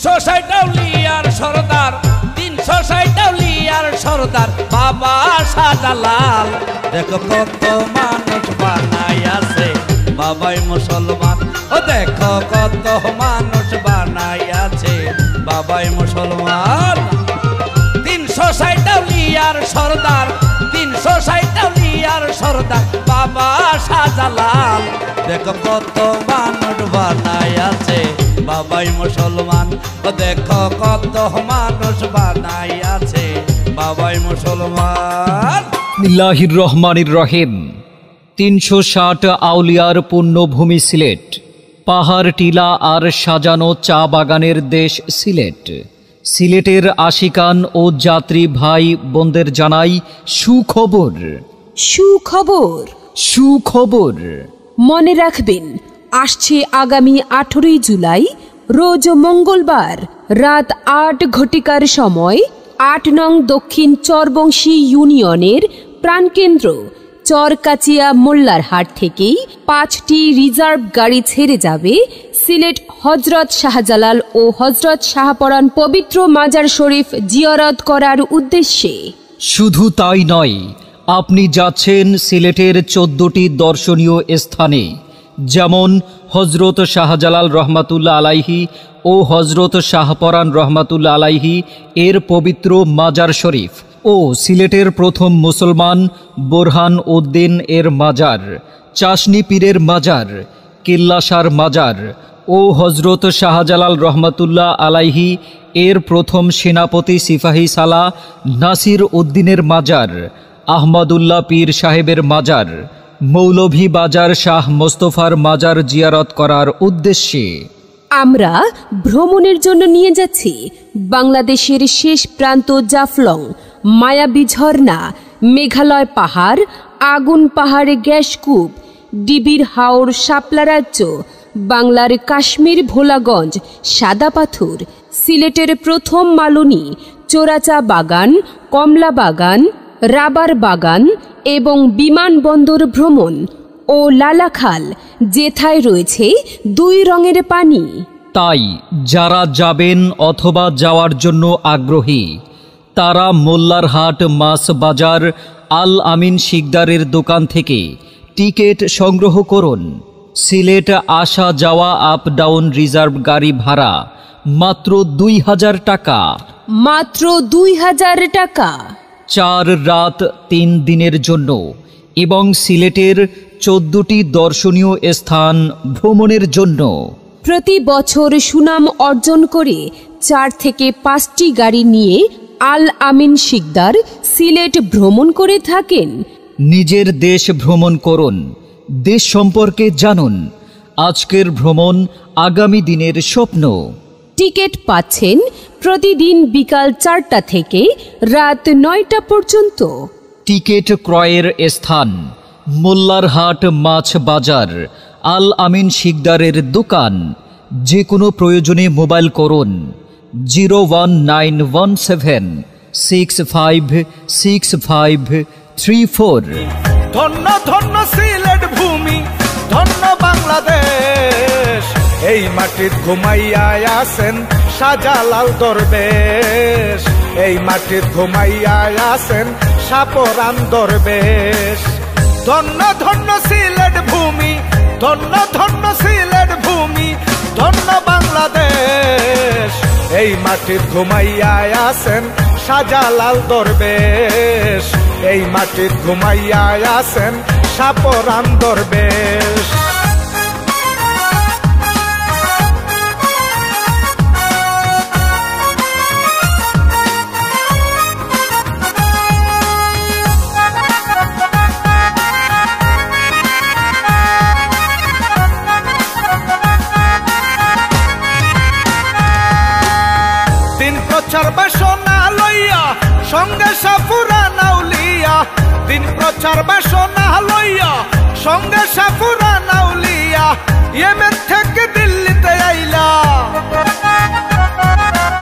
360 আউলিয়ার সরদার, 360 আউলিয়ার সরদার বাবা শাহজালাল। দেখো কত মানুষ বানাইয়াছে বাবাই মুসলমান, ও দেখো কত মানুষ বানাইয়াছে বাবাই মুসলমান। 360 আউলিয়ার সরদার, 360 আউলিয়ার সরদার বাবা শাহজালাল। দেখো কত মানুষ বানাইয়াছে বাবাই মুসলমান, ও দেখো কত মানুষ বানাইয়াছে বাবাই মুসলমান। বিসমিল্লাহির রহমানির রহিম। 360 আউলিয়ার পুণ্যভূমি সিলেট, পাহাড় টিলা আর সাজানো চা বাগানের দেশ সিলেট। সিলেটের আশিকান ও যাত্রী ভাই বোনদের জানাই সুখবর। সুখবর, সুখবর। মনে রাখবেন, আসছে আগামী 18 জুলাই রোজ মঙ্গলবার রাত 8 ঘটিকার সময় 8 নং দক্ষিণ চরবংশী ইউনিয়নের প্রাণকেন্দ্র চরকাচিয়া মোল্লারহাট থেকেই 5টি রিজার্ভ গাড়ি ছেড়ে যাবে সিলেট হজরত শাহজালাল ও হজরত শাহপরান পবিত্র মাজার শরীফ জিয়ারত করার উদ্দেশ্যে। শুধু তাই নয়, আপনি যাচ্ছেন সিলেটের 14টি দর্শনীয় স্থানে, যেমন হজরত শাহজালাল রহমাতুল্লাহ আলাইহি ও হজরত শাহপরান রহমাতুল্লাহ আলাইহি এর পবিত্র মাজার শরীফ ও সিলেটের প্রথম মুসলমান বোরহান উদ্দিন এর মাজার, চাশনি পীরের মাজার, কিল্লাশার মাজার ও হজরত শাহজালাল রহমাতুল্লাহ আলাইহি এর প্রথম সেনাপতি সিপাহী সালা নাসির উদ্দিনের মাজার, আহমদুল্লাহ পীর সাহেবের মাজার, মৌলভী বাজার শাহ মোস্তফার মাজার জিয়ারত করার উদ্দেশ্যে। আমরা ভ্রমণের জন্য নিয়ে যাচ্ছি বাংলাদেশের শেষ প্রান্ত জাফলং, মায়াবী ঝর্ণা, মেঘালয় পাহাড়, আগুন পাহাড়ে গ্যাসকূপ, ডিবির হাওর শাপলা রাজ্য, বাংলার কাশ্মীর ভোলাগঞ্জ, সাদা পাথর, সিলেটের প্রথম মালনী, চোরাচা বাগান, কমলা বাগান, রাবার বাগান এবং বিমানবন্দর ভ্রমণ ও লালাখাল, যেথায় রয়েছে 2 রঙের পানি। তাই যারা যাবেন অথবা যাওয়ার জন্য আগ্রহী তারা মোল্লারহাট মাছ বাজার আল আমিন শিকদারের দোকান থেকে টিকিট সংগ্রহ করুন। সিলেট আসা যাওয়া আপ ডাউন রিজার্ভ গাড়ি ভাড়া মাত্র 2000 টাকা। মাত্র 2000 টাকা। 4 রাত 3 দিনের জন্য এবং সিলেটের 14টি দর্শনীয় স্থান ভ্রমণের জন্য। প্রতি বছর সুনাম অর্জন করে 4 থেকে 5টি গাড়ি নিয়ে আল আমিন শিকদার সিলেট ভ্রমণ করে থাকেন। নিজের দেশ ভ্রমণ করুন, দেশ সম্পর্কে জানুন। আজকের ভ্রমণ আগামী দিনের স্বপ্ন। টিকিট পাচ্ছেন প্রতিদিন বিকাল 4টা থেকে রাত 9টা পর্যন্ত। টিকিট ক্রয়ের স্থান মোল্লারহাট মাছ বাজার আল আমিন শিকদারের দোকান। যে কোনো প্রয়োজনে মোবাইল করুন 01917656534। ধন্য ধন্য সিলেট ভূমি, ধন্য বাংলাদেশ, এই মাটির ঘুমাইয়া আছেন শাহজালাল দরবেশ, এই মাটির ঘুমাইয়া আছেন শাহপরান দরবেশ। ধন্য ধন্য সিলেট ভূমি, ধন্য ধন্য সিলেট ভূমি, ধন্য বাংলাদেশ, এই মাটির ঘুমাইয়া আছেন শাহজালাল দরবেশ, এই মাটির ঘুমাইয়া আছেন শাহপরান দরবেশ। প্রচার বাসনা লইয়া সঙ্গে সাপুরান আউলিয়া, 3 প্রচার বাসনা লইয়া সঙ্গে সাপুরান আউলিয়া, ইয়েমেন থেকে দিল্লিতে আইলা।